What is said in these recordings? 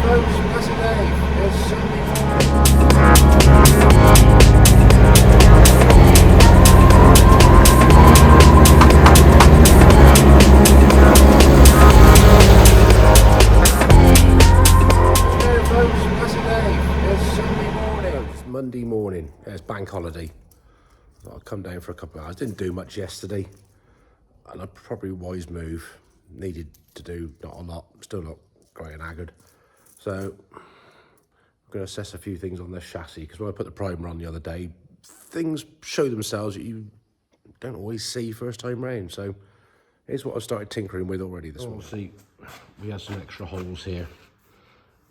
folks, Massey Dave. It's Sunday morning. Hey folks, Massey Dave. It's Sunday morning. It's Monday morning. It's bank holiday. I'll come down for a couple of hours. Didn't do much yesterday, and a probably wise move. Needed to do not a lot. Still not grey and haggard. So I'm going to assess a few things on this chassis, because when I put the primer on the other day, things show themselves that you don't always see first time round. So here's what I started tinkering with already this morning. See, we have some extra holes here,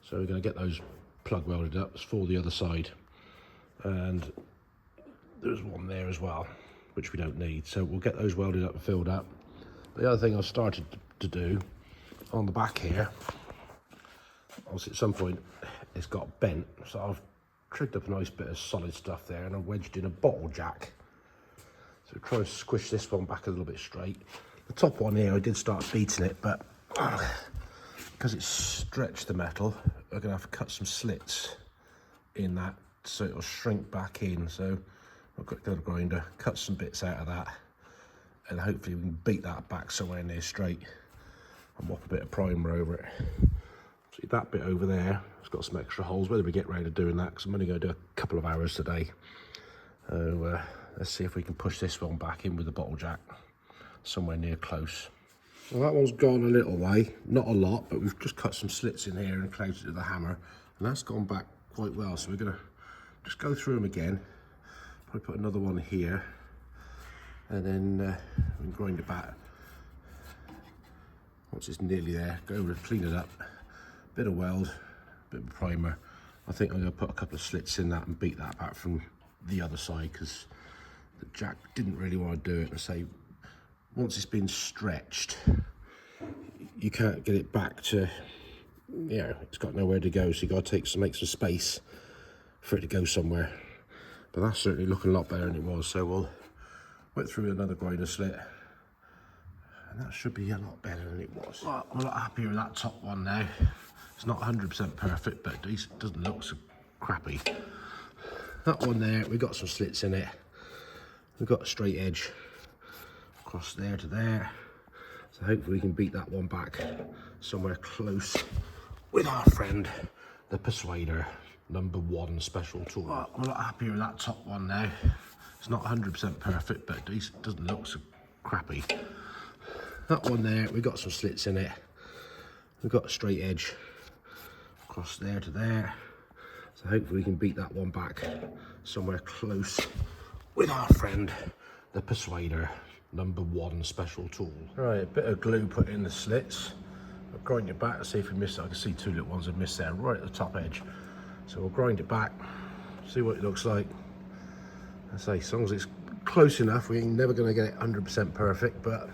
so we're going to get those plug welded up. It's for the other side, and there's one there as well, which we don't need. So we'll get those welded up and filled up. The other thing I've started to do on the back here, obviously at some point it's got bent, so I've trigged up a nice bit of solid stuff there, and I've wedged in a bottle jack. So try and squish this one back a little bit straight. The top one here, I did start beating it, but because it's stretched the metal, I'm going to have to cut some slits in that so it'll shrink back in. So I've got a grinder, cut some bits out of that, and hopefully we can beat that back somewhere near straight and whop a bit of primer over it. See that bit over there, it's got some extra holes. Whether we get round to doing that, because I'm only going to do a couple of hours today. So let's see if we can push this one back in with the bottle jack somewhere near close. Well, that one's gone a little way, not a lot, but we've just cut some slits in here and closed it with the hammer, and that's gone back quite well. So we're going to just go through them again, probably put another one here, and then we can grind it back. Once it's nearly there, go over and clean it up. Bit of weld, bit of primer. I think I'm going to put a couple of slits in that and beat that back from the other side, because the jack didn't really want to do it. And say, once it's been stretched, you can't get it back to, it's got nowhere to go. So you got to make some space for it to go somewhere. But that's certainly looking a lot better than it was. So we'll went through another grinder slit, and that should be a lot better than it was. Well, I'm a lot happier with that top one now. It's not 100% perfect, but it doesn't look so crappy. That one there, we got some slits in it. We've got a straight edge across there to there. So hopefully we can beat that one back somewhere close with our friend, the Persuader #1 special tool. Well, I'm a lot happier with that top one now. It's not 100% perfect, but it doesn't look so crappy. That one there, we got some slits in it. We've got a straight edge across there to there. So hopefully we can beat that one back somewhere close with our friend, the Persuader #1 special tool. Right, a bit of glue put in the slits. I'll grind it back to see if we missed it. I can see two little ones I've missed there right at the top edge. So we'll grind it back, see what it looks like. I say, as long as it's close enough, we ain't never going to get it 100% perfect, but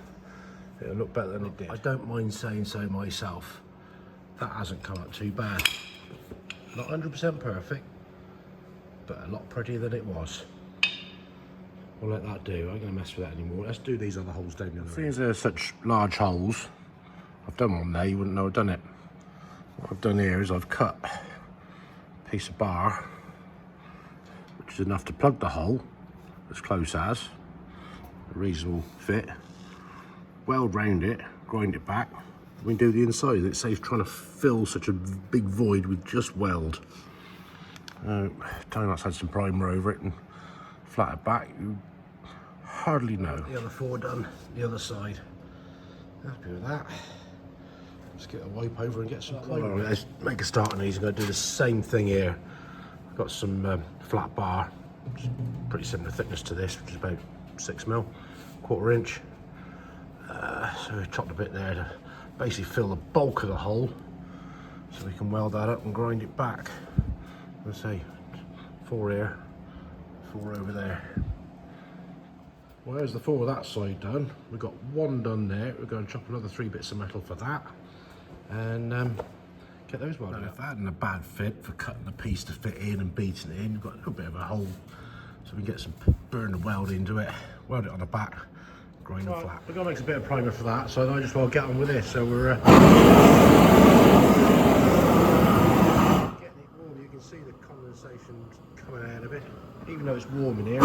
it'll look better than it did. I don't mind saying so myself. That hasn't come up too bad. Not 100% perfect, but a lot prettier than it was. We'll let that do. I ain't going to mess with that anymore. Let's do these other holes down the other end. Since they're such large holes, I've done one there, you wouldn't know I've done it. What I've done here is I've cut a piece of bar, which is enough to plug the hole, as close as, a reasonable fit, weld round it, grind it back, we can do the inside. It saves trying to fill such a big void with just weld. Time that's had some primer over it and flattered back, you hardly know. The other four done, the other side. Happy with that. Let's get a wipe over and get some primer. Right, let's make a start on these. I'm going to do the same thing here. I've got some flat bar, which is pretty similar thickness to this, which is about 6mm, 1/4 inch. So we chopped a bit there to basically fill the bulk of the hole, so we can weld that up and grind it back. Let's say 4 here, 4 over there. Well, there's the 4 that side done. We've got 1 done there. We're going to chop another 3 bits of metal for that, and get those welded up. If that hadn't a bad fit for cutting the piece to fit in and beating it in, we've got a little bit of a hole, so we can get some burn the weld into it, weld it on the back, grind them flat. We're going to make a bit of primer for that, so I just want to get on with this. So we're and coming out of it, even though it's warm in here.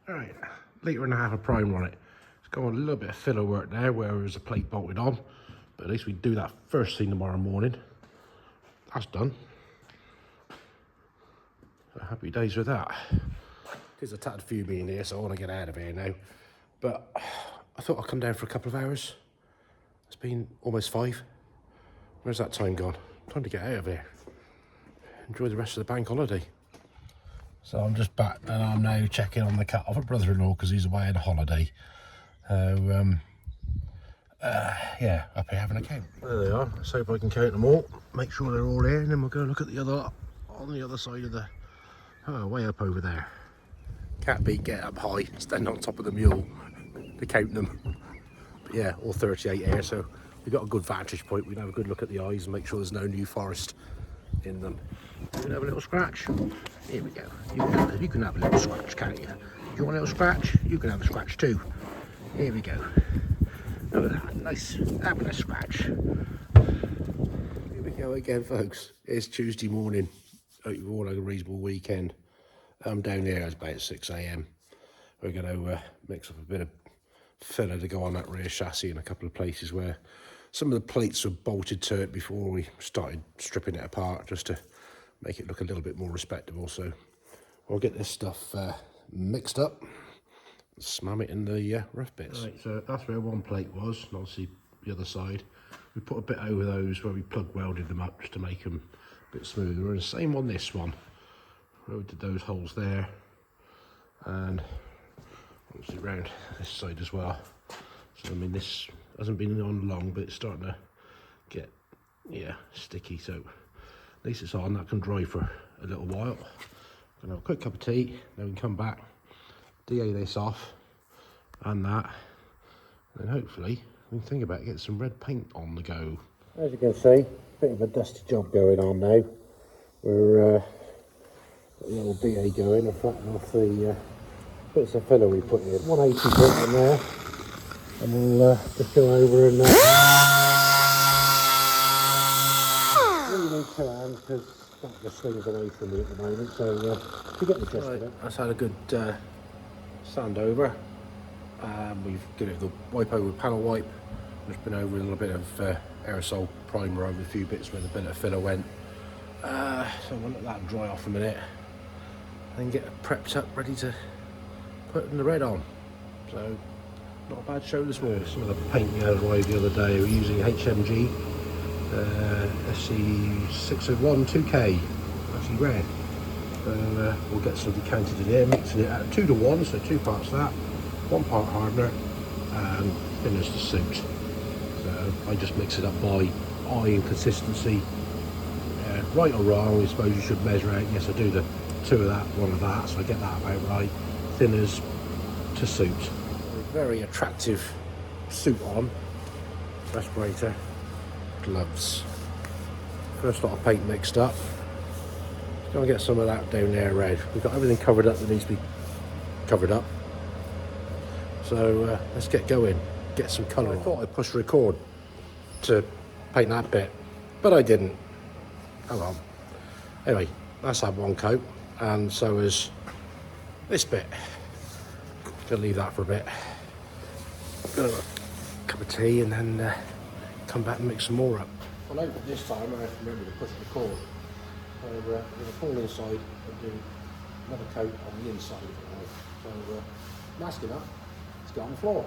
Alright, litre and a half of primer on it. It's got a little bit of filler work there where there's a plate bolted on, but at least we do that first thing tomorrow morning. That's done. So happy days with that. There's a tad few being here, so I want to get out of here now. But I thought I'd come down for a couple of hours. It's been almost 5. Where's that time gone? Time to get out of here. Enjoy the rest of the bank holiday. So I'm just back and I'm now checking on the cat of a brother-in-law because he's away on holiday. Yeah, up here having a count. There they are. Let's hope I can count them all. Make sure they're all here, and then we'll go look at the other on the other side of the way up over there. Cat beat get up high, stand on top of the mule to count them. But yeah, all 38 here, so we've got a good vantage point. We can have a good look at the eyes and make sure there's no new forest in them. You can have a little scratch. Here we go. You can have a little scratch, can't you? If you want a little scratch, you can have a scratch too. Here we go. Look at that, nice, having a scratch. Here we go again, folks. It's Tuesday morning. Hope you've all had a reasonable weekend. I'm down here, it's about 6 AM. We're going to mix up a bit of filler to go on that rear chassis in a couple of places where some of the plates were bolted to it before we started stripping it apart, just to make it look a little bit more respectable. So we'll get this stuff mixed up, slam it in the rough bits. Right, so that's where one plate was, and obviously the other side. We put a bit over those where we plug welded them up just to make them a bit smoother. And the same on this one, where we did those holes there, and obviously around this side as well. So I mean, this hasn't been on long, but it's starting to get, yeah, sticky. So at least it's on. That can dry for a little while. Gonna have a quick cup of tea, then we can come back, DA this off, and that, and then hopefully we can think about getting some red paint on the go. As you can see, a bit of a dusty job going on now. We're got the little DA going and flattening off the bits of filler we put in. 180 put in there, and we'll just go over and really need 2 hands because that just swings away from me at the moment. So to get the gist of it, that's had a good sand over. We've given it the wipe over panel wipe. Just been over a little bit of aerosol primer over a few bits where the bit of filler went. So we'll let that dry off a minute and get it prepped up, ready to put the red on. So not a bad show this morning. Some of the paint we had away the other day, we're using HMG SC601 2K, actually red. We'll get some decanted in here, mixing it at 2 to 1, so 2 parts that, 1 part hardener, and thinners to suit. So I just mix it up by eye and consistency. Right or wrong, I suppose you should measure out. Yes, I do the 2 of that, 1 of that, so I get that about right. Thinners to suit. A very attractive suit on, respirator, gloves. First lot of paint mixed up. Go and get some of that down there red. We've got everything covered up that needs to be covered up. So let's get going, get some colour. I thought I'd push record to paint that bit, but I didn't. Oh well. Anyway, that's had 1 coat, and so is this bit. Gonna leave that for a bit. Got a cup of tea, and then come back and mix some more up. Well, over this time I have to remember to push record. So we're going to pull inside and do another coat on the inside of it all. So masking up, let's go on the floor.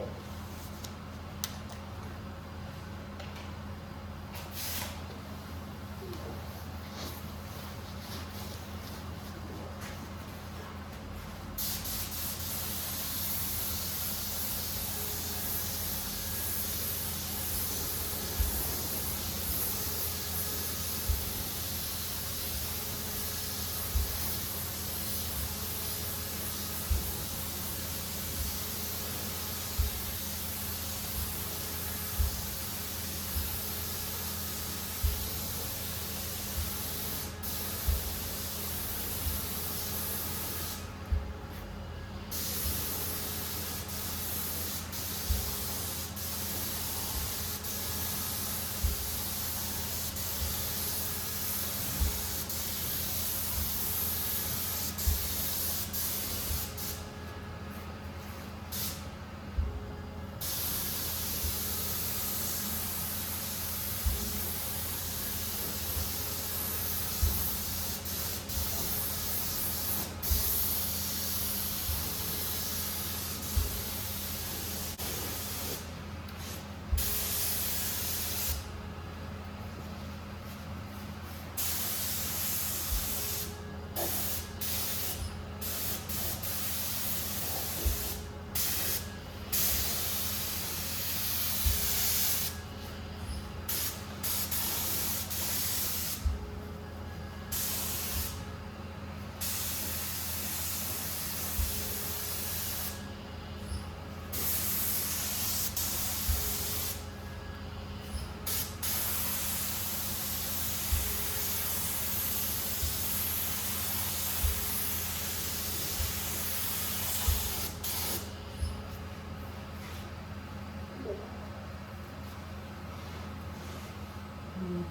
Going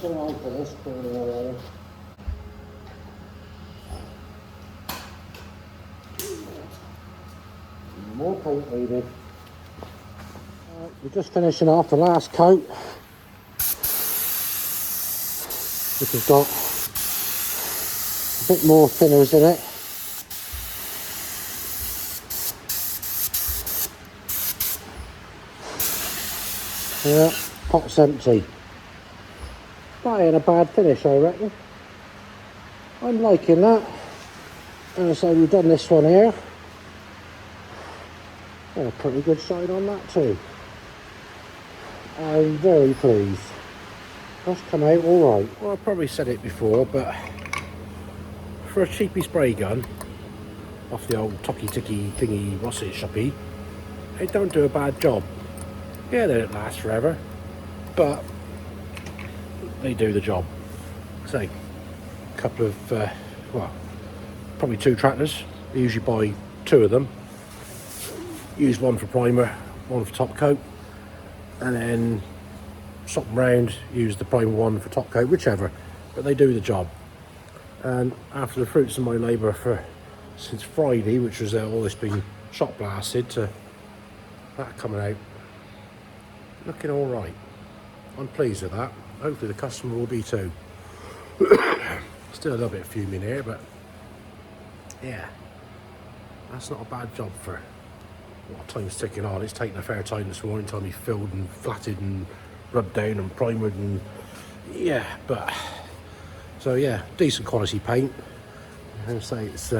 so long for this, but more paint needed. We're just finishing off the last coat, which has got a bit more thinners in it. Yeah, pot's empty. That ain't a bad finish, I reckon. I'm liking that. And so we've done this one here. And a pretty good shine on that too. I'm very pleased. That's come out alright. Well, I've probably said it before, but for a cheapy spray gun off the old tocky-ticky thingy what's it shoppy, it don't do a bad job. Yeah, they don't last forever, but they do the job. Say, a couple of, well, probably 2 tractors. I usually buy 2 of them. Use one for primer, one for top coat, and then swap them round, use the primer one for top coat, whichever, but they do the job. And after the fruits of my labour since Friday, which was all this being shot blasted, to that coming out, looking all right. I'm pleased with that. Hopefully the customer will be too. Still a little bit of fume in here, but yeah, that's not a bad job for what time's ticking on. It's taken a fair time this morning, time he filled and flatted and rubbed down and primered, and yeah, but so yeah, decent quality paint. I'm gonna say it's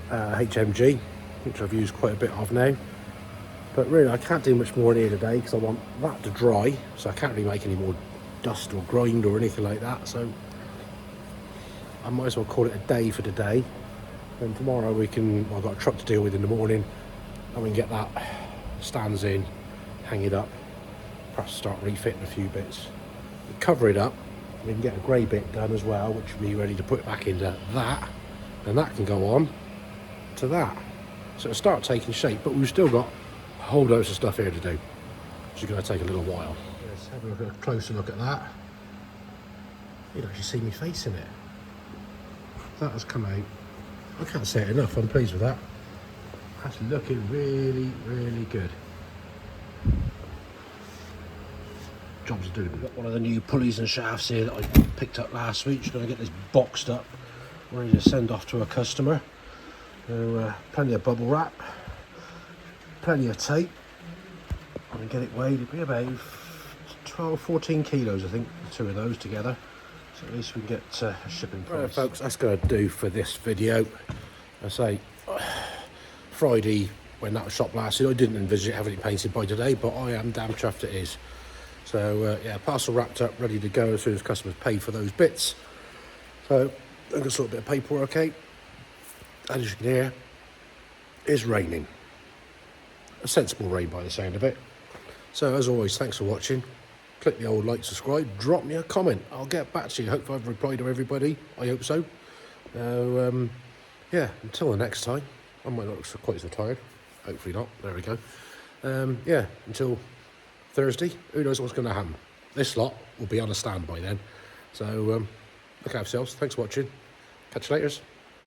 HMG, which I've used quite a bit of now. But really, I can't do much more in here today because I want that to dry, so I can't really make any more dust or grind or anything like that. So I might as well call it a day for today. And tomorrow well, I've got a truck to deal with in the morning, and we can get that stands in, hang it up, perhaps start refitting a few bits, cover it up. We can get a grey bit done as well, which will be ready to put back into that, and that can go on to that. So it'll start taking shape, but we've still got a whole dose of stuff here to do, which is going to take a little while. Let's have a closer look at that. You can actually see me face in it. That has come out. I can't say it enough, I'm pleased with that. That's looking really, really good. Job's doing. Got one of the new pulleys and shafts here that I picked up last week. Just going to get this boxed up, ready to send off to a customer. So, plenty of bubble wrap, plenty of tape. I'm going to get it weighed. It'll be about 12, 14 kilos, I think, the 2 of those together. So at least we can get a shipping price. Right, folks, that's going to do for this video. I say, Friday, when that was shot blasted, I didn't envisage having it painted by today, but I am damn chuffed it is. So yeah, parcel wrapped up, ready to go as soon as customers pay for those bits. So I'm going to sort a bit of paperwork out. And as you can hear, it's raining. A sensible rain by the sound of it. So as always, thanks for watching. Click the old like, subscribe, drop me a comment. I'll get back to you. Hopefully I've replied to everybody. I hope so. Yeah, until the next time. I might not look quite so tired. Hopefully not. There we go. Yeah, until Thursday, who knows what's going to happen. This lot will be on a standby then. So look out for yourselves. Thanks for watching. Catch you later.